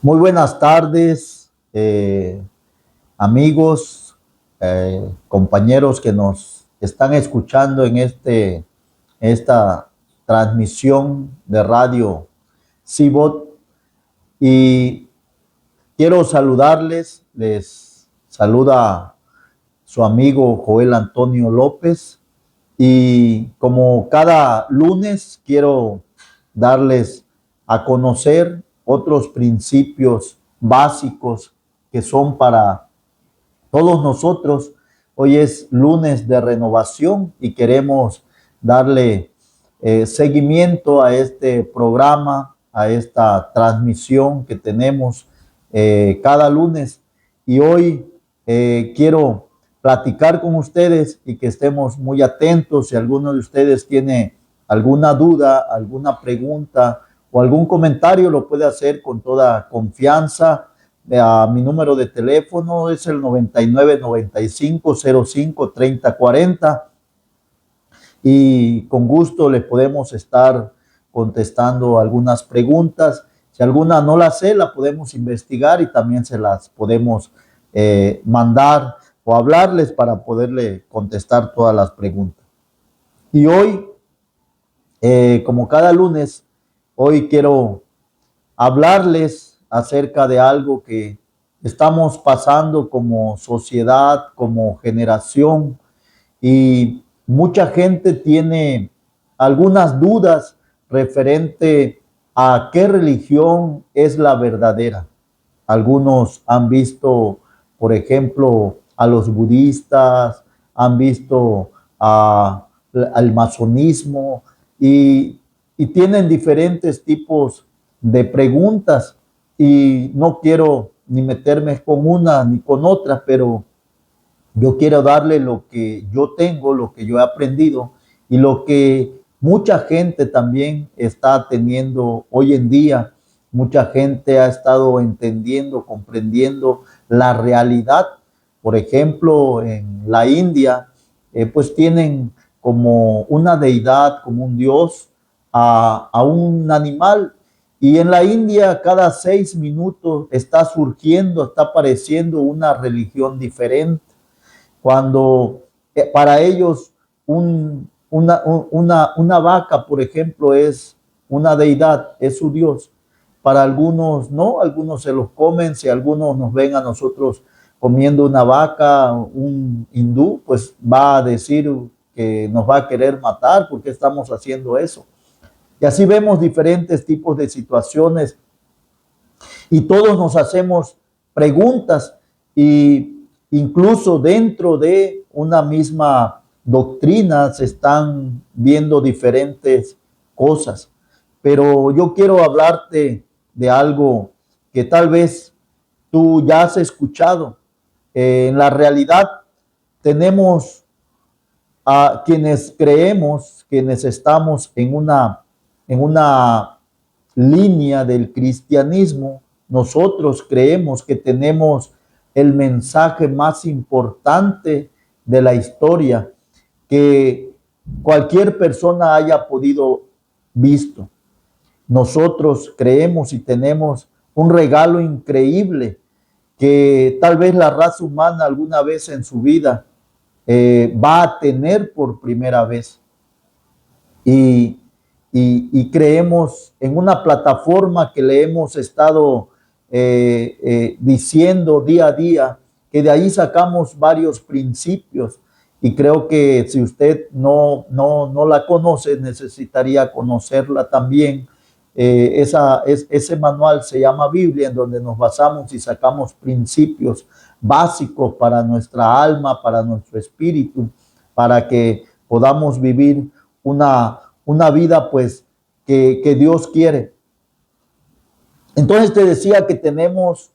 Muy buenas tardes, amigos, compañeros que nos están escuchando en esta transmisión de radio CIBOT. Y quiero saludarles, les saluda su amigo Joel Antonio López. Y como cada lunes quiero darles a conocer otros principios básicos que son para todos nosotros. Hoy es lunes de renovación y queremos darle seguimiento a este programa, a esta transmisión que tenemos cada lunes. Y hoy quiero platicar con ustedes y que estemos muy atentos. Si alguno de ustedes tiene alguna duda, alguna pregunta o algún comentario, lo puede hacer con toda confianza. Mi número de teléfono es el 9995053040 y con gusto les podemos estar contestando algunas preguntas. Si alguna no la sé, la podemos investigar y también se las podemos mandar o hablarles para poderle contestar todas las preguntas. Y hoy, como cada lunes, hoy quiero hablarles acerca de algo que estamos pasando como sociedad, como generación, y mucha gente tiene algunas dudas referente a qué religión es la verdadera. Algunos han visto, por ejemplo, a los budistas, han visto al masonismo y tienen diferentes tipos de preguntas y no quiero ni meterme con una ni con otra, pero yo quiero darle lo que yo tengo, lo que yo he aprendido y lo que mucha gente también está teniendo hoy en día. Mucha gente ha estado entendiendo, comprendiendo la realidad. Por ejemplo, en la India, pues tienen como una deidad, como un dios, a un animal. Y en la India, cada 6 minutos está surgiendo, está apareciendo una religión diferente. Cuando para ellos una vaca, por ejemplo, es una deidad, es su Dios. Para algunos no, algunos se los comen. Si algunos nos ven a nosotros comiendo una vaca, un hindú, pues va a decir que nos va a querer matar porque estamos haciendo eso. Y así vemos diferentes tipos de situaciones y todos nos hacemos preguntas y incluso dentro de una misma doctrina se están viendo diferentes cosas. Pero yo quiero hablarte de algo que tal vez tú ya has escuchado. En la realidad tenemos a quienes creemos, quienes estamos en una línea del cristianismo. Nosotros creemos que tenemos el mensaje más importante de la historia que cualquier persona haya podido visto. Nosotros creemos y tenemos un regalo increíble que tal vez la raza humana alguna vez en su vida va a tener por primera vez. Y creemos en una plataforma que le hemos estado diciendo día a día, que de ahí sacamos varios principios. Y creo que si usted no la conoce, necesitaría conocerla también. Ese manual se llama Biblia, en donde nos basamos y sacamos principios básicos para nuestra alma, para nuestro espíritu, para que podamos vivir una vida pues que Dios quiere. Entonces te decía que tenemos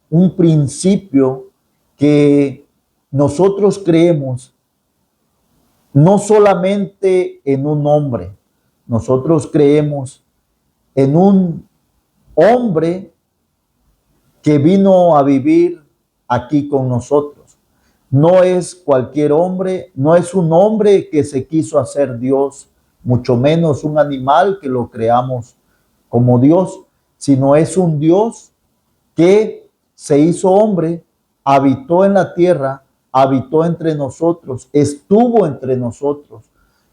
un principio que nosotros creemos no solamente en un hombre, nosotros creemos en un hombre que vino a vivir aquí con nosotros. No es cualquier hombre, no es un hombre que se quiso hacer Dios, mucho menos un animal que lo creamos como Dios, sino es un Dios que se hizo hombre, habitó en la tierra, habitó entre nosotros, estuvo entre nosotros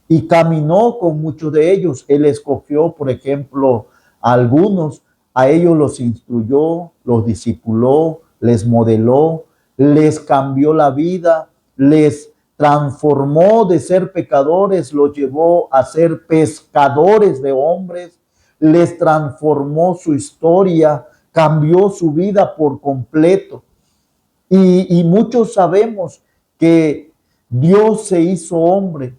y caminó con muchos de ellos. Él escogió, por ejemplo, a algunos, a ellos los instruyó, los discipuló, les modeló, les cambió la vida, les transformó de ser pecadores, los llevó a ser pescadores de hombres, les transformó su historia, cambió su vida por completo. Y muchos sabemos que Dios se hizo hombre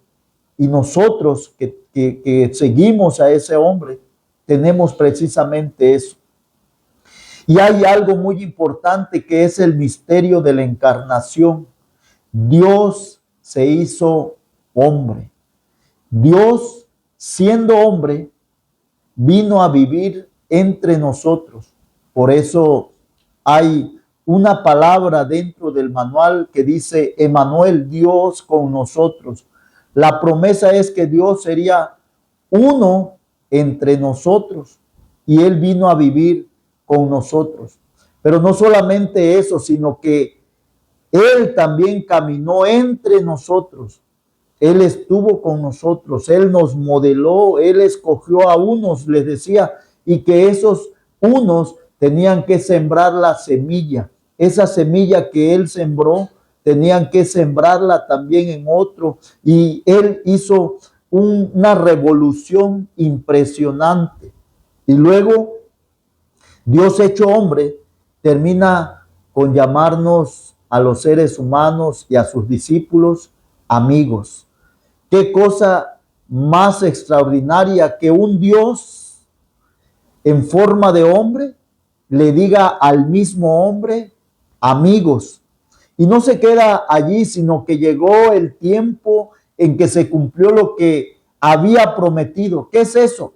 y nosotros que seguimos a ese hombre tenemos precisamente eso. Y hay algo muy importante que es el misterio de la encarnación. Dios se hizo hombre. Dios, siendo hombre, vino a vivir entre nosotros. Por eso hay una palabra dentro del manual que dice Emmanuel, Dios con nosotros. La promesa es que Dios sería uno entre nosotros y Él vino a vivir con nosotros. Pero no solamente eso, sino que Él también caminó entre nosotros. Él estuvo con nosotros, Él nos modeló, Él escogió a unos, les decía, y que esos unos tenían que sembrar la semilla. Esa semilla que Él sembró, tenían que sembrarla también en otro. Y Él hizo una revolución impresionante. Y luego, Dios hecho hombre, termina con llamarnos a los seres humanos y a sus discípulos amigos. Qué cosa más extraordinaria que un Dios en forma de hombre le diga al mismo hombre amigos. Y no se queda allí, sino que llegó el tiempo en que se cumplió lo que había prometido. ¿Qué es eso?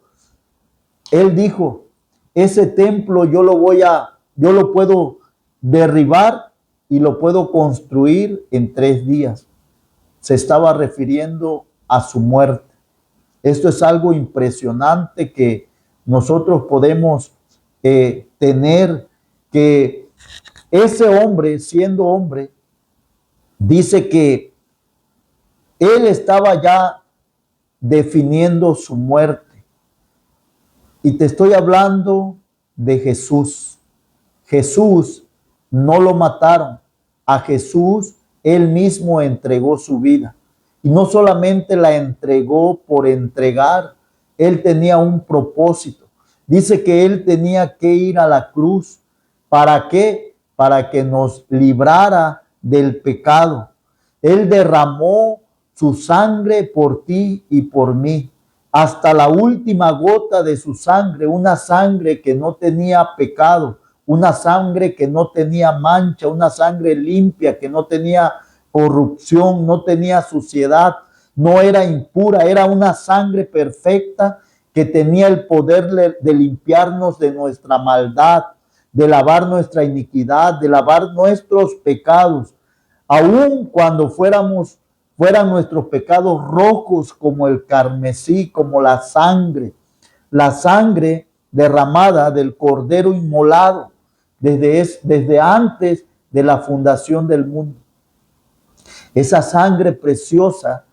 Él dijo, ese templo yo lo puedo derribar y lo puedo construir en 3 días. Se estaba refiriendo a su muerte. Esto es algo impresionante que nosotros podemos tener, que ese hombre, siendo hombre, dice que él estaba ya definiendo su muerte. Y te estoy hablando de Jesús. Jesús no lo mataron. A Jesús Él mismo entregó su vida. Y no solamente la entregó por entregar, Él tenía un propósito. Dice que Él tenía que ir a la cruz. ¿Para qué? Para que nos librara del pecado. Él derramó su sangre por ti y por mí. Hasta la última gota de su sangre, una sangre que no tenía pecado, una sangre que no tenía mancha, una sangre limpia, que no tenía corrupción, no tenía suciedad, no era impura, era una sangre perfecta que tenía el poder de limpiarnos de nuestra maldad, de lavar nuestra iniquidad, de lavar nuestros pecados, aun cuando fueran nuestros pecados rojos como el carmesí, como la sangre derramada del Cordero inmolado desde antes de la fundación del mundo. Esa sangre preciosa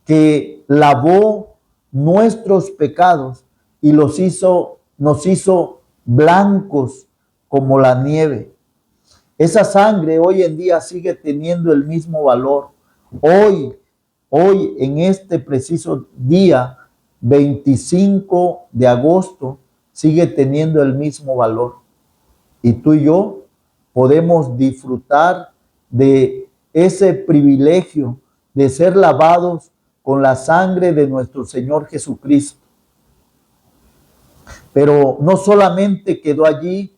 que lavó nuestros pecados y nos hizo blancos como la nieve. Esa sangre hoy en día sigue teniendo el mismo valor. Hoy, en este preciso día, 25 de agosto, sigue teniendo el mismo valor. Y tú y yo podemos disfrutar de ese privilegio de ser lavados con la sangre de nuestro Señor Jesucristo. Pero no solamente quedó allí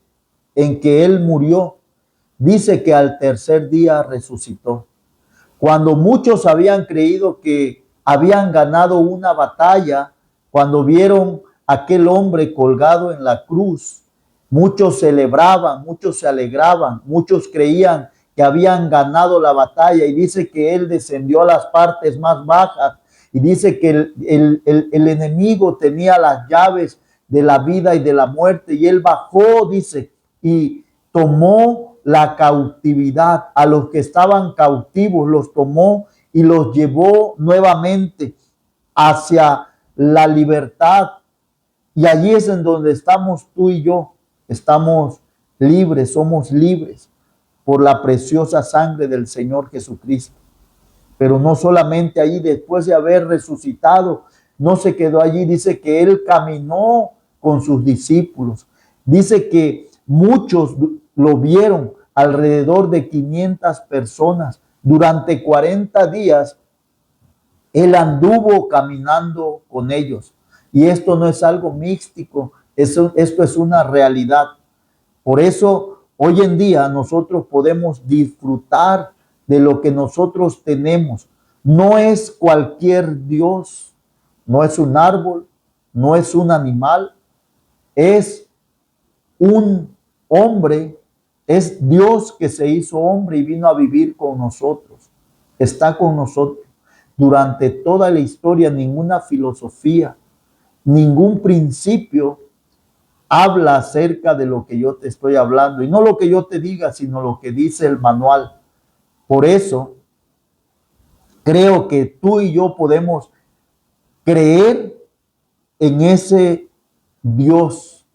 en que Él murió, dice que al 3er día resucitó. Cuando muchos habían creído que habían ganado una batalla, cuando vieron a aquel hombre colgado en la cruz, muchos celebraban, muchos se alegraban, muchos creían que habían ganado la batalla, y dice que Él descendió a las partes más bajas, y dice que el enemigo tenía las llaves de la vida y de la muerte. Y él bajó, dice, y tomó la cautividad. A los que estaban cautivos los tomó y los llevó nuevamente hacia la libertad. Y allí es en donde estamos tú y yo. Estamos libres, somos libres por la preciosa sangre del Señor Jesucristo. Pero no solamente allí, después de haber resucitado, no se quedó allí. Dice que él caminó con sus discípulos. Dice que muchos lo vieron, alrededor de 500 personas. Durante 40 días, él anduvo caminando con ellos. Y esto no es algo místico, esto es una realidad. Por eso, hoy en día nosotros podemos disfrutar de lo que nosotros tenemos. No es cualquier Dios, no es un árbol, no es un animal, es un hombre, es Dios que se hizo hombre y vino a vivir con nosotros. Está con nosotros. Durante toda la historia, ninguna filosofía, ningún principio habla acerca de lo que yo te estoy hablando. Y no lo que yo te diga, sino lo que dice el manual. Por eso, creo que tú y yo podemos creer en ese Dios.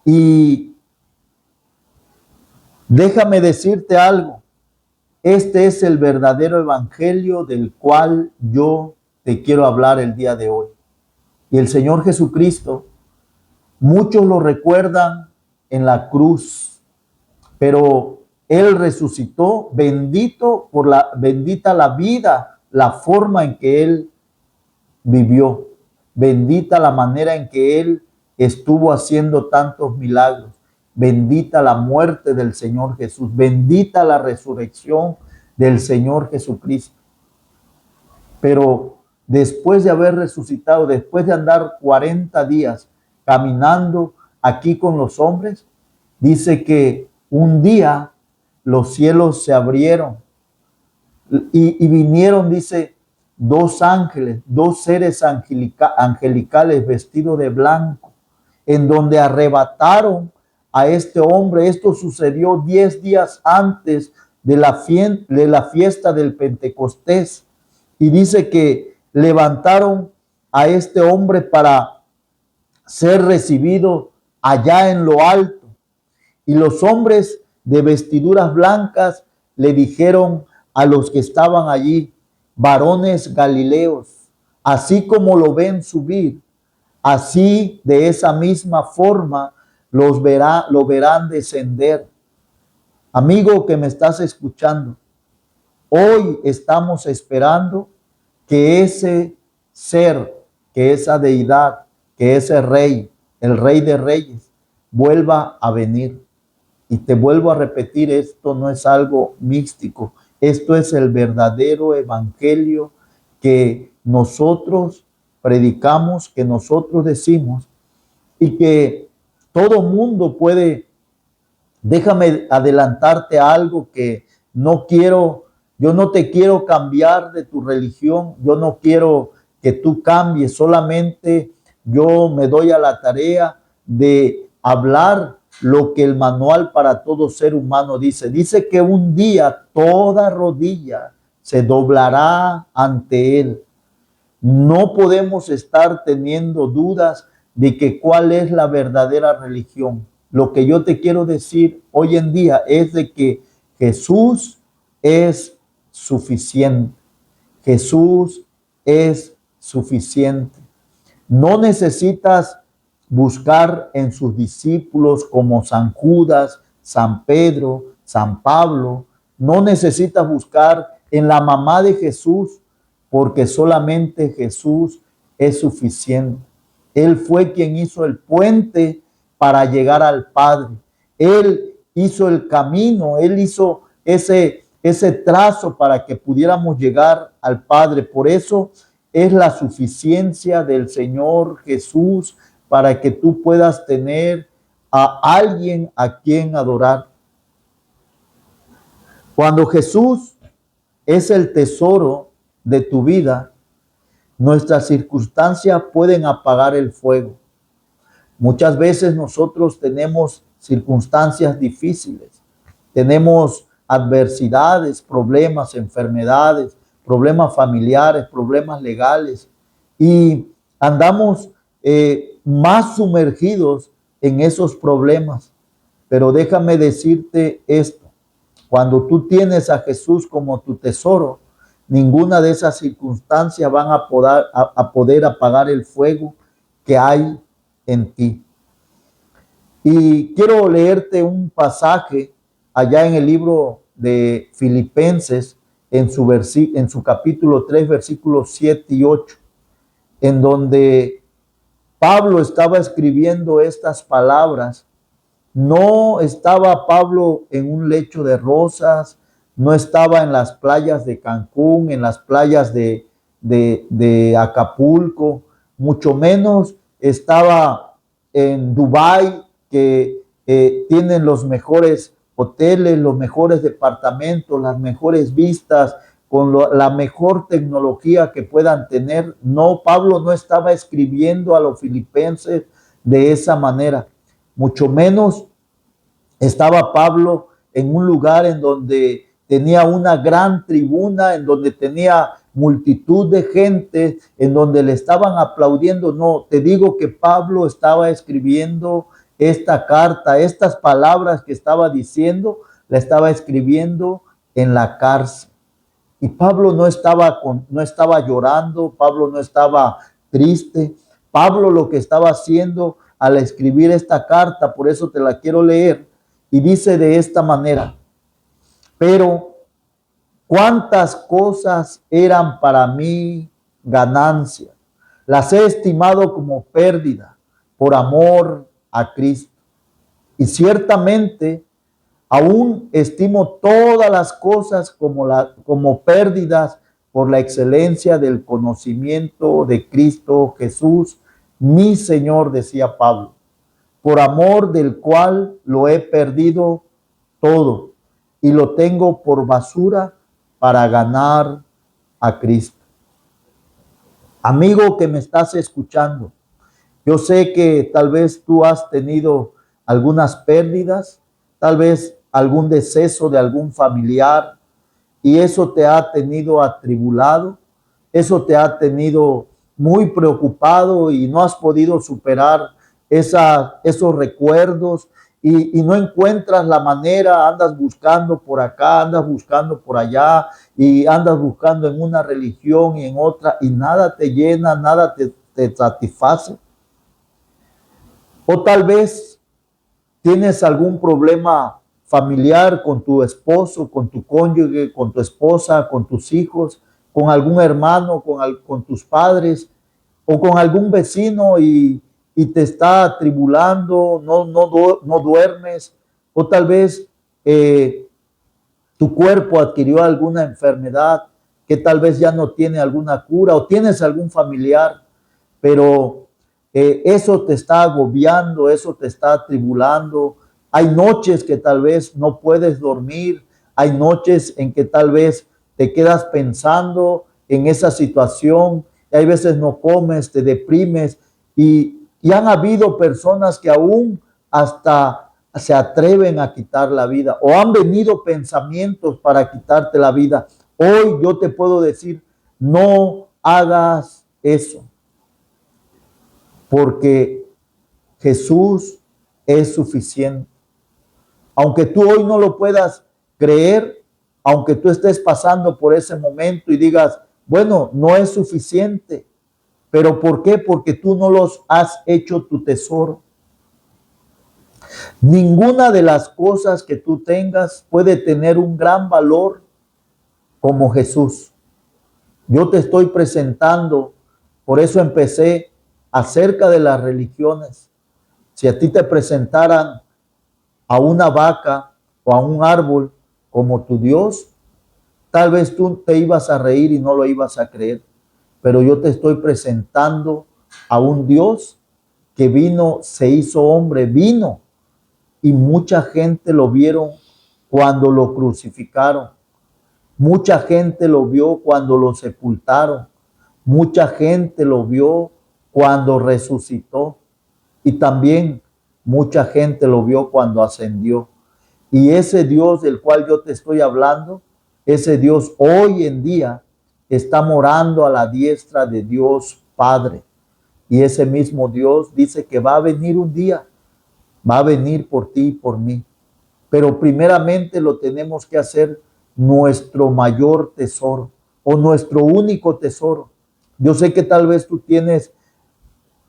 Y déjame decirte algo. Este es el verdadero evangelio del cual yo te quiero hablar el día de hoy. Y el Señor Jesucristo, muchos lo recuerdan en la cruz, pero Él resucitó, bendita la vida, la forma en que Él vivió, bendita la manera en que Él estuvo haciendo tantos milagros, bendita la muerte del Señor Jesús, bendita la resurrección del Señor Jesucristo. Pero después de haber resucitado, después de andar 40 días caminando aquí con los hombres, dice que un día los cielos se abrieron y vinieron, dice, dos ángeles, dos seres angelicales vestidos de blanco, en donde arrebataron a este hombre. Esto sucedió 10 días antes de la fiesta del Pentecostés. Y dice que levantaron a este hombre para ser recibido allá en lo alto. Y los hombres de vestiduras blancas le dijeron a los que estaban allí: varones galileos, así como lo ven subir, así de esa misma forma lo verán descender. Amigo que me estás escuchando, hoy estamos esperando que ese ser, que esa deidad, que ese rey, el Rey de Reyes, vuelva a venir. Y te vuelvo a repetir, esto no es algo místico, esto es el verdadero evangelio que nosotros predicamos, que nosotros decimos y que todo mundo puede. Déjame adelantarte algo que no quiero. Yo no te quiero cambiar de tu religión, yo no quiero que tú cambies, solamente yo me doy a la tarea de hablar lo que el manual para todo ser humano dice. Dice que un día toda rodilla se doblará ante él. No podemos estar teniendo dudas de que cuál es la verdadera religión. Lo que yo te quiero decir hoy en día es de que Jesús es suficiente. Jesús es suficiente. No necesitas buscar en sus discípulos como San Judas, San Pedro, San Pablo. No necesitas buscar en la mamá de Jesús, porque solamente Jesús es suficiente. Él fue quien hizo el puente para llegar al Padre. Él hizo el camino, Él hizo ese trazo para que pudiéramos llegar al Padre. Por eso es la suficiencia del Señor Jesús para que tú puedas tener a alguien a quien adorar. Cuando Jesús es el tesoro de tu vida, nuestras circunstancias pueden apagar el fuego. Muchas veces nosotros tenemos circunstancias difíciles, tenemos adversidades, problemas, enfermedades, problemas familiares, problemas legales y andamos más sumergidos en esos problemas. Pero déjame decirte esto, cuando tú tienes a Jesús como tu tesoro, ninguna de esas circunstancias van a poder apagar el fuego que hay en ti. Y quiero leerte un pasaje allá en el libro de Filipenses, en su capítulo 3, versículos 7 y 8, en donde Pablo estaba escribiendo estas palabras. No estaba Pablo en un lecho de rosas, no estaba en las playas de Cancún, en las playas de Acapulco, mucho menos estaba en Dubái, que tienen los mejores hoteles, los mejores departamentos, las mejores vistas, con la mejor tecnología que puedan tener. No, Pablo no estaba escribiendo a los filipenses de esa manera, mucho menos estaba Pablo en un lugar en donde tenía una gran tribuna, en donde tenía multitud de gente, en donde le estaban aplaudiendo. No, te digo que Pablo estaba escribiendo esta carta, estas palabras que estaba diciendo, la estaba escribiendo en la cárcel. Y Pablo no estaba llorando, Pablo no estaba triste. Pablo lo que estaba haciendo al escribir esta carta, por eso te la quiero leer, y dice de esta manera: pero cuántas cosas eran para mí ganancia, las he estimado como pérdida por amor a Cristo. Y ciertamente aún estimo todas las cosas como pérdidas por la excelencia del conocimiento de Cristo Jesús, mi Señor, decía Pablo, por amor del cual lo he perdido todo y lo tengo por basura para ganar a Cristo. Amigo que me estás escuchando, yo sé que tal vez tú has tenido algunas pérdidas, tal vez algún deceso de algún familiar, y eso te ha tenido atribulado, eso te ha tenido muy preocupado y no has podido superar esos recuerdos y no encuentras la manera, andas buscando por acá, andas buscando por allá y andas buscando en una religión y en otra y nada te llena, nada te satisface. O tal vez tienes algún problema familiar con tu esposo, con tu cónyuge, con tu esposa, con tus hijos, con algún hermano, con tus padres o con algún vecino y te está atribulando, no duermes, o tal vez tu cuerpo adquirió alguna enfermedad que tal vez ya no tiene alguna cura, o tienes algún familiar, pero eso te está agobiando, eso te está atribulando. Hay noches que tal vez no puedes dormir, hay noches en que tal vez te quedas pensando en esa situación, y hay veces no comes, te deprimes, y han habido personas que aún hasta se atreven a quitar la vida, o han venido pensamientos para quitarte la vida. Hoy yo te puedo decir, no hagas eso, porque Jesús es suficiente. Aunque tú hoy no lo puedas creer, aunque tú estés pasando por ese momento y digas, bueno, no es suficiente. ¿Pero por qué? Porque tú no los has hecho tu tesoro. Ninguna de las cosas que tú tengas puede tener un gran valor como Jesús. Yo te estoy presentando, por eso empecé acerca de las religiones. Si a ti te presentaran a una vaca o a un árbol como tu Dios, tal vez tú te ibas a reír y no lo ibas a creer. Pero yo te estoy presentando a un Dios que vino, se hizo hombre, vino, y mucha gente lo vieron cuando lo crucificaron. Mucha gente lo vio cuando lo sepultaron. Mucha gente lo vio cuando resucitó. y también mucha gente lo vio cuando ascendió. Y ese Dios del cual yo te estoy hablando, ese Dios hoy en día está morando a la diestra de Dios Padre. Y ese mismo Dios dice que va a venir un día, va a venir por ti y por mí. Pero primeramente lo tenemos que hacer nuestro mayor tesoro o nuestro único tesoro. Yo sé que tal vez tú tienes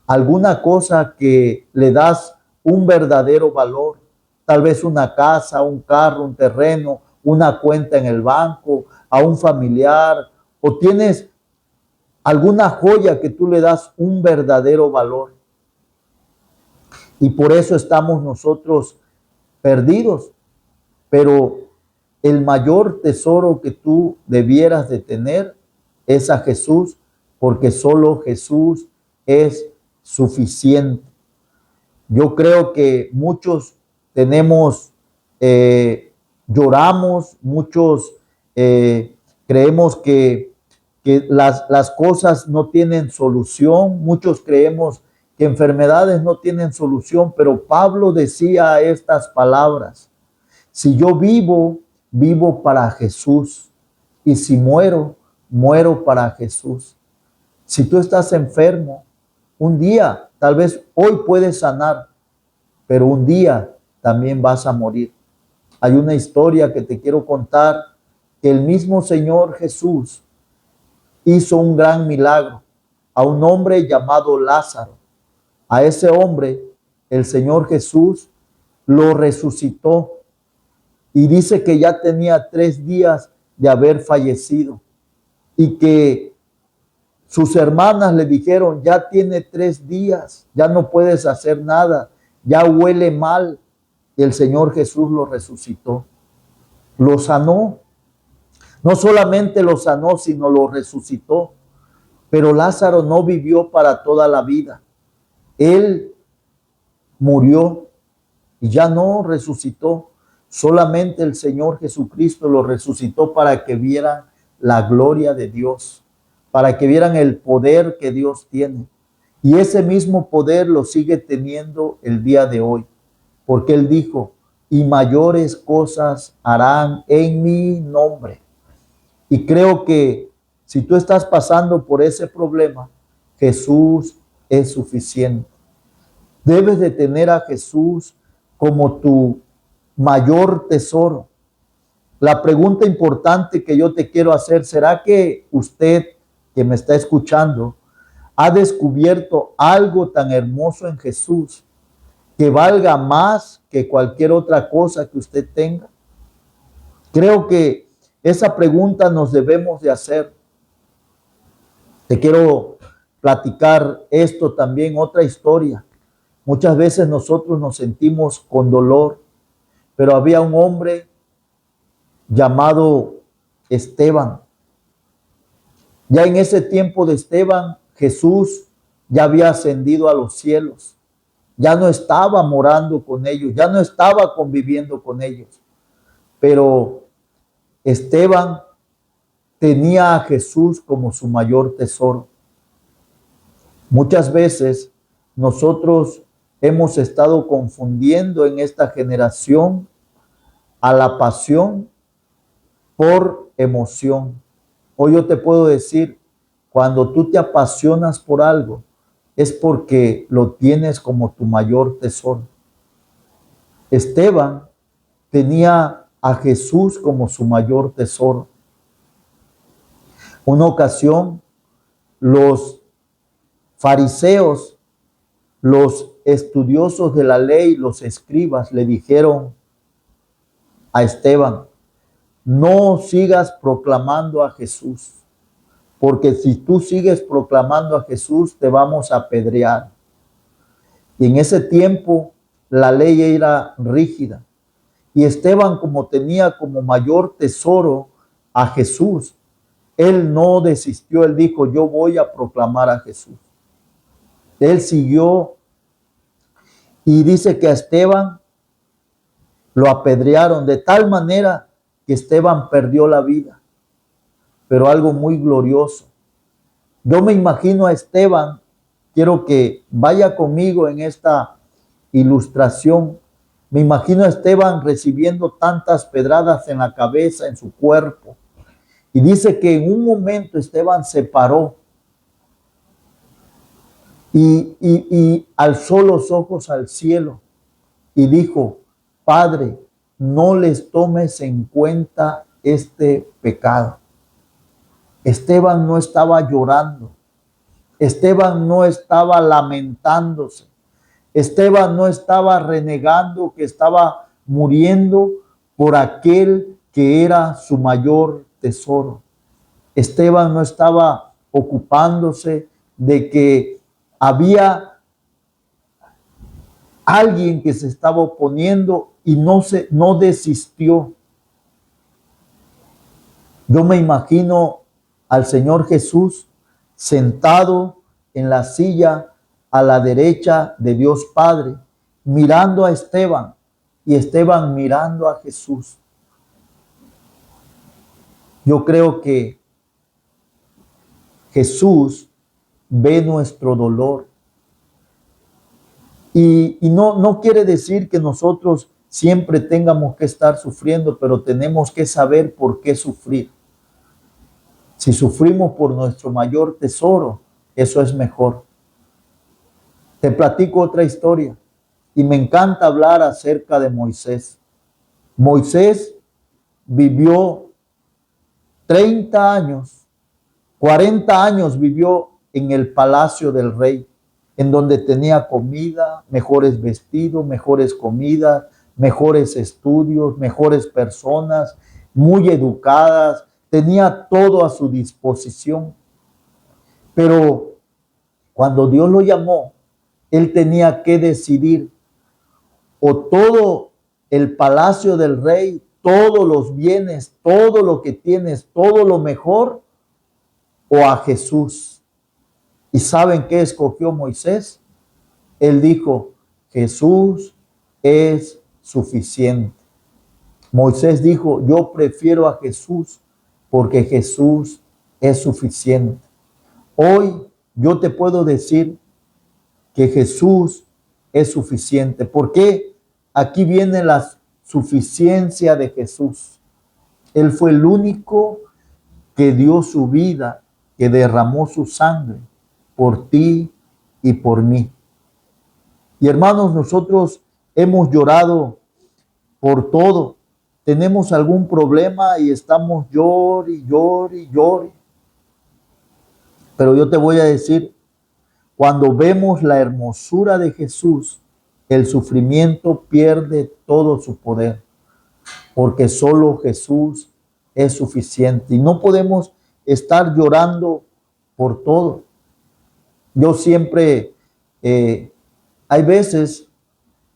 alguna cosa que le das un verdadero valor, tal vez una casa, un carro, un terreno, una cuenta en el banco, a un familiar, o tienes alguna joya que tú le das un verdadero valor. Y por eso estamos nosotros perdidos. Pero el mayor tesoro que tú debieras de tener es a Jesús, porque solo Jesús es suficiente. Yo creo que muchos tenemos, lloramos, muchos creemos que las cosas no tienen solución, muchos creemos que enfermedades no tienen solución, pero Pablo decía estas palabras: si yo vivo, vivo para Jesús, y si muero, muero para Jesús. Si tú estás enfermo, un día, tal vez hoy puedes sanar, pero un día también vas a morir. Hay una historia que te quiero contar, que el mismo Señor Jesús hizo un gran milagro a un hombre llamado Lázaro. A ese hombre, el Señor Jesús lo resucitó y dice que ya tenía 3 días de haber fallecido y que sus hermanas le dijeron: ya tiene 3 días, ya no puedes hacer nada, ya huele mal. Y el Señor Jesús lo resucitó, lo sanó. No solamente lo sanó, sino lo resucitó. Pero Lázaro no vivió para toda la vida. Él murió y ya no resucitó. Solamente el Señor Jesucristo lo resucitó para que vieran la gloria de Dios, para que vieran el poder que Dios tiene. Y ese mismo poder lo sigue teniendo el día de hoy, porque Él dijo: y mayores cosas harán en mi nombre. Y creo que si tú estás pasando por ese problema, Jesús es suficiente. Debes de tener a Jesús como tu mayor tesoro. La pregunta importante que yo te quiero hacer: ¿será que usted que me está escuchando ha descubierto algo tan hermoso en Jesús que valga más que cualquier otra cosa que usted tenga? Creo que esa pregunta nos debemos de hacer. Te quiero platicar esto también, otra historia. Muchas veces nosotros nos sentimos con dolor, pero había un hombre llamado Esteban. Ya en ese tiempo de Esteban, Jesús ya había ascendido a los cielos. Ya no estaba morando con ellos, ya no estaba conviviendo con ellos. Pero Esteban tenía a Jesús como su mayor tesoro. Muchas veces nosotros hemos estado confundiendo en esta generación a la pasión por emoción. Hoy yo te puedo decir, cuando tú te apasionas por algo, es porque lo tienes como tu mayor tesoro. Esteban tenía a Jesús como su mayor tesoro. Una ocasión, los fariseos, los estudiosos de la ley, los escribas, le dijeron a Esteban: no sigas proclamando a Jesús, porque si tú sigues proclamando a Jesús, te vamos a apedrear. Y en ese tiempo la ley era rígida. Y Esteban, como tenía como mayor tesoro a Jesús, él no desistió. Él dijo: yo voy a proclamar a Jesús. Él siguió, y dice que a Esteban lo apedrearon de tal manera que Esteban perdió la vida. Pero algo muy glorioso. Yo me imagino a Esteban quiero que vaya conmigo en esta ilustración. Me imagino a Esteban recibiendo tantas pedradas en la cabeza, en su cuerpo. Y dice que en un momento Esteban se paró y alzó los ojos al cielo y dijo: Padre, no les tomes en cuenta este pecado. Esteban no estaba llorando. Esteban no estaba lamentándose. Esteban no estaba renegando que estaba muriendo por aquel que era su mayor tesoro. Esteban no estaba ocupándose de que había alguien que se estaba oponiendo y no desistió. Yo me imagino al Señor Jesús sentado en la silla a la derecha de Dios Padre, mirando a Esteban y Esteban mirando a Jesús. Yo creo que Jesús ve nuestro dolor y no quiere decir que nosotros siempre tengamos que estar sufriendo, pero tenemos que saber por qué sufrir. Si sufrimos por nuestro mayor tesoro, eso es mejor. Te platico otra historia y me encanta hablar acerca de Moisés. Moisés vivió 30 años, 40 años vivió en el palacio del rey, en donde tenía comida, mejores vestidos, mejores comidas, mejores estudios, mejores personas, muy educadas, tenía todo a su disposición. Pero cuando Dios lo llamó, él tenía que decidir: o todo el palacio del rey, todos los bienes, todo lo que tienes, todo lo mejor, o a Jesús. ¿Y saben qué escogió Moisés? Él dijo: Jesús es suficiente. Moisés dijo: yo prefiero a Jesús porque Jesús es suficiente. Hoy yo te puedo decir que Jesús es suficiente. ¿Por qué? Aquí viene la suficiencia de Jesús. Él fue el único que dio su vida, que derramó su sangre por ti y por mí. Y hermanos, nosotros hemos llorado por todo. Tenemos algún problema y estamos llore, llore, llore. Pero yo te voy a decir, cuando vemos la hermosura de Jesús, el sufrimiento pierde todo su poder, porque solo Jesús es suficiente. Y no podemos estar llorando por todo. Yo siempre, hay veces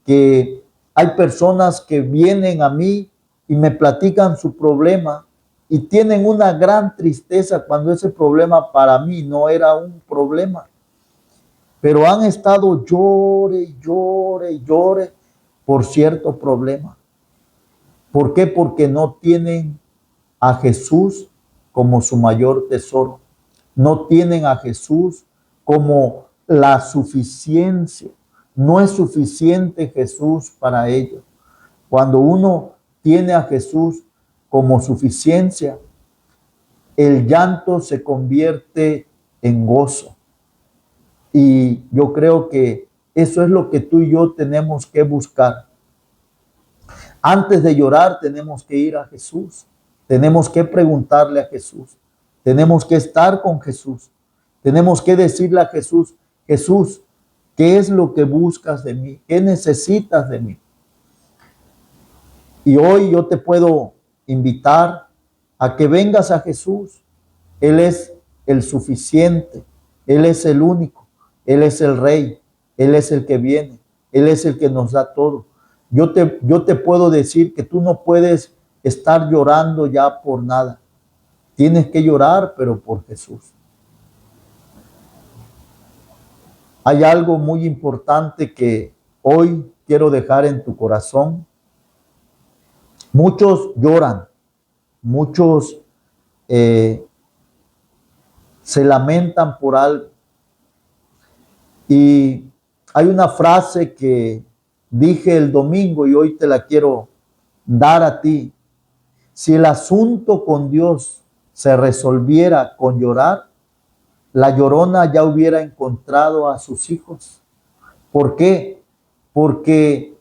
que hay personas que vienen a mí y me platican su problema y tienen una gran tristeza cuando ese problema para mí no era un problema. Pero han estado llore, llore, llore por cierto problema. ¿Por qué? Porque no tienen a Jesús como su mayor tesoro. No tienen a Jesús como la suficiencia. No es suficiente Jesús para ellos. Cuando uno tiene a Jesús como suficiencia, el llanto se convierte en gozo. Y yo creo que eso es lo que tú y yo tenemos que buscar. Antes de llorar tenemos que ir a Jesús. Tenemos que preguntarle a Jesús. Tenemos que estar con Jesús. Tenemos que decirle a Jesús: Jesús, ¿qué es lo que buscas de mí? ¿Qué necesitas de mí? Y hoy yo te puedo invitar a que vengas a Jesús. Él es el suficiente. Él es el único. Él es el Rey. Él es el que viene. Él es el que nos da todo. Yo te puedo decir que tú no puedes estar llorando ya por nada. Tienes que llorar, pero por Jesús. Hay algo muy importante que hoy quiero dejar en tu corazón. Muchos lloran, muchos se lamentan por algo, Y hay una frase que dije el domingo y hoy te la quiero dar a ti. Si el asunto con Dios se resolviera con llorar, la llorona ya hubiera encontrado a sus hijos. ¿Por qué? Porque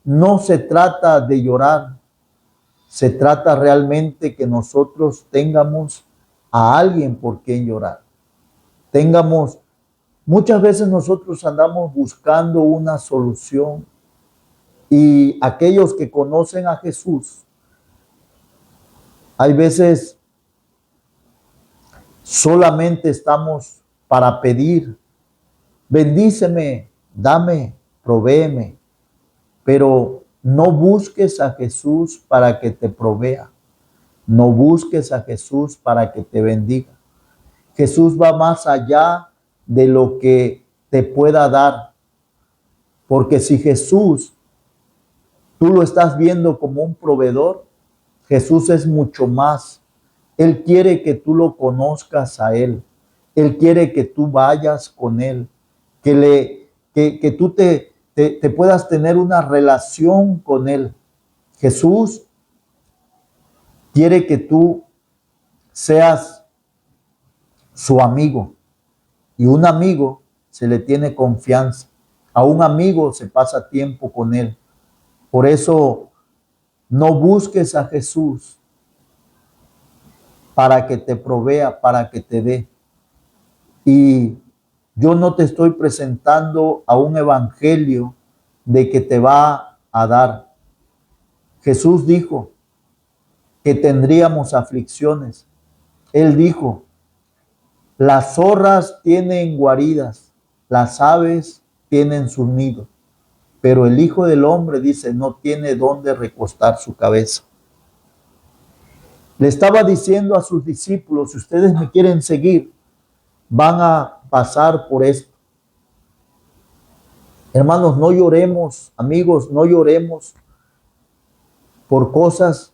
no se trata de llorar, se trata realmente que nosotros tengamos a alguien por quien llorar. Muchas veces nosotros andamos buscando una solución y aquellos que conocen a Jesús, hay veces solamente estamos para pedir, bendíceme, dame, provéeme, pero no busques a Jesús para que te provea, no busques a Jesús para que te bendiga. Jesús va más allá de lo que te pueda dar, porque si Jesús tú lo estás viendo como un proveedor, Jesús es mucho más. Él quiere que tú lo conozcas a Él. Él quiere que tú vayas con Él, que tú te puedas tener una relación con Él. Jesús quiere que tú seas su amigo. Y un amigo se le tiene confianza. A un amigo se pasa tiempo con Él. Por eso no busques a Jesús para que te provea, para que te dé. Y yo no te estoy presentando a un evangelio de que te va a dar. Jesús dijo que tendríamos aflicciones. Él dijo, las zorras tienen guaridas, las aves tienen sus nidos, pero el Hijo del Hombre, dice, no tiene dónde recostar su cabeza. Le estaba diciendo a sus discípulos, si ustedes me quieren seguir, van a pasar por esto. Hermanos, no lloremos, amigos, no lloremos por cosas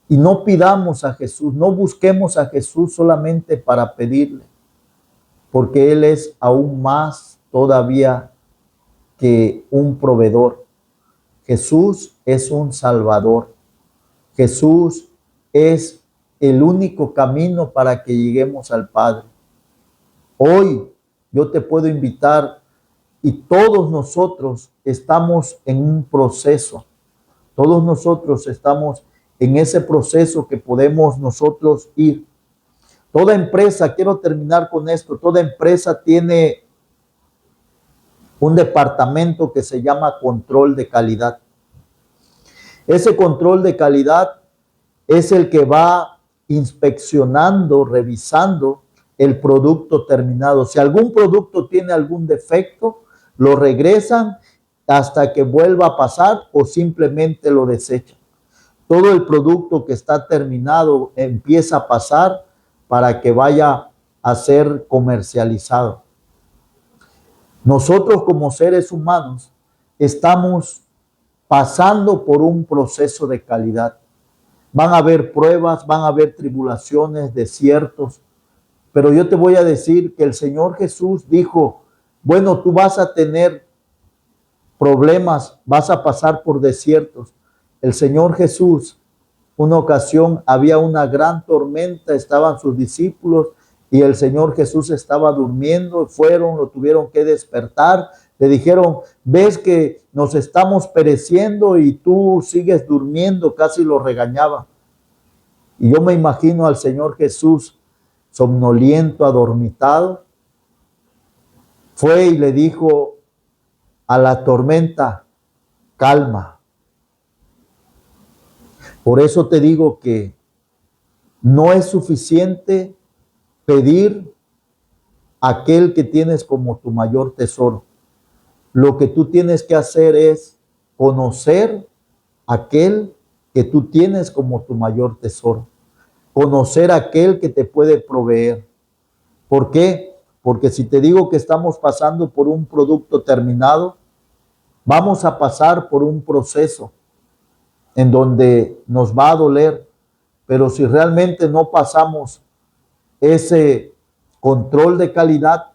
y no pidamos a Jesús, no busquemos a Jesús solamente para pedirle, porque Él es aún más todavía que un proveedor. Jesús es un salvador. Jesús es el único camino para que lleguemos al Padre. Hoy yo te puedo invitar y todos nosotros estamos en un proceso. Todos nosotros estamos en ese proceso que podemos nosotros ir. Toda empresa, quiero terminar con esto, toda empresa tiene un departamento que se llama control de calidad. Ese control de calidad es el que va inspeccionando, revisando el producto terminado. Si algún producto tiene algún defecto, lo regresan hasta que vuelva a pasar o simplemente lo desechan. Todo el producto que está terminado empieza a pasar para que vaya a ser comercializado. Nosotros como seres humanos estamos pasando por un proceso de calidad. Van a haber pruebas, van a haber tribulaciones, desiertos, pero yo te voy a decir que el Señor Jesús dijo, bueno, tú vas a tener problemas, vas a pasar por desiertos. El Señor Jesús, una ocasión había una gran tormenta, estaban sus discípulos y el Señor Jesús estaba durmiendo, lo tuvieron que despertar, le dijeron, ves que nos estamos pereciendo y tú sigues durmiendo, casi lo regañaba. Y yo me imagino al Señor Jesús somnoliento, adormitado, fue y le dijo a la tormenta, calma. Por eso te digo que no es suficiente pedir a aquel que tienes como tu mayor tesoro. Lo que tú tienes que hacer es conocer a aquel que tú tienes como tu mayor tesoro. Conocer a aquel que te puede proveer. ¿Por qué? Porque si te digo que estamos pasando por un producto terminado, vamos a pasar por un proceso en donde nos va a doler, pero si realmente no pasamos ese control de calidad,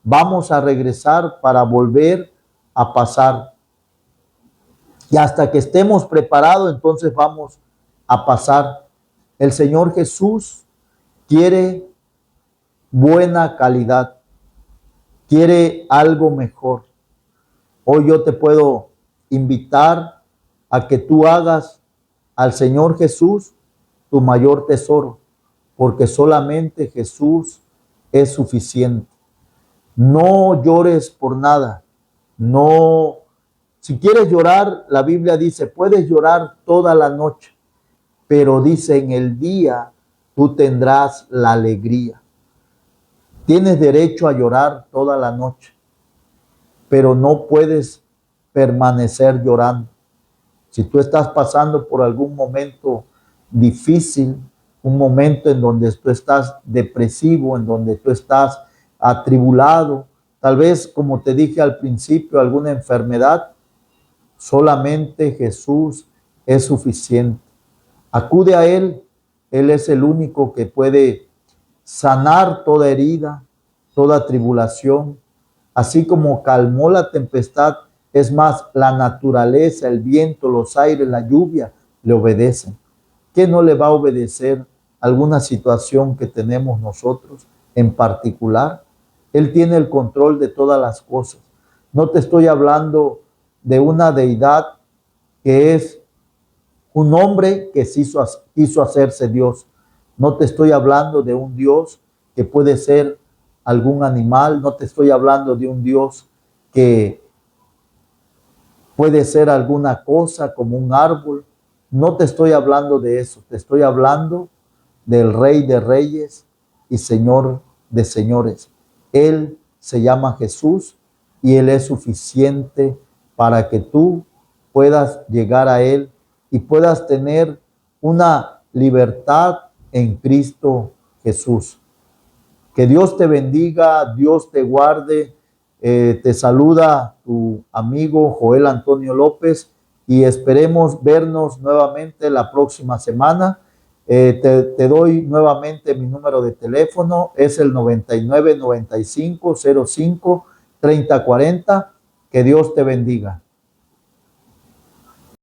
Vamos a regresar para volver a pasar. Y hasta que estemos preparados, entonces vamos a pasar. El Señor Jesús quiere buena calidad, quiere algo mejor. Hoy yo te puedo invitar a que tú hagas al Señor Jesús tu mayor tesoro, porque solamente Jesús es suficiente. No llores por nada. No, si quieres llorar, la Biblia dice, puedes llorar toda la noche, pero dice en el día tú tendrás la alegría. Tienes derecho a llorar toda la noche, pero no puedes permanecer llorando. Si tú estás pasando por algún momento difícil, un momento en donde tú estás depresivo, en donde tú estás atribulado, tal vez, como te dije al principio, alguna enfermedad, solamente Jesús es suficiente. Acude a Él. Él es el único que puede sanar toda herida, toda tribulación, así como calmó la tempestad. Es más, la naturaleza, el viento, los aires, la lluvia le obedecen. ¿Qué no le va a obedecer alguna situación que tenemos nosotros en particular? Él tiene el control de todas las cosas. No te estoy hablando de una deidad que es un hombre que quiso hacerse Dios. No te estoy hablando de un Dios que puede ser algún animal. No te estoy hablando de un Dios que puede ser alguna cosa como un árbol. No te estoy hablando de eso. Te estoy hablando del Rey de Reyes y Señor de Señores. Él se llama Jesús y Él es suficiente para que tú puedas llegar a Él y puedas tener una libertad en Cristo Jesús. Que Dios te bendiga, Dios te guarde. Te saluda tu amigo Joel Antonio López y esperemos vernos nuevamente la próxima semana. Te doy nuevamente mi número de teléfono, es el 99 95 05 30 40. Que Dios te bendiga.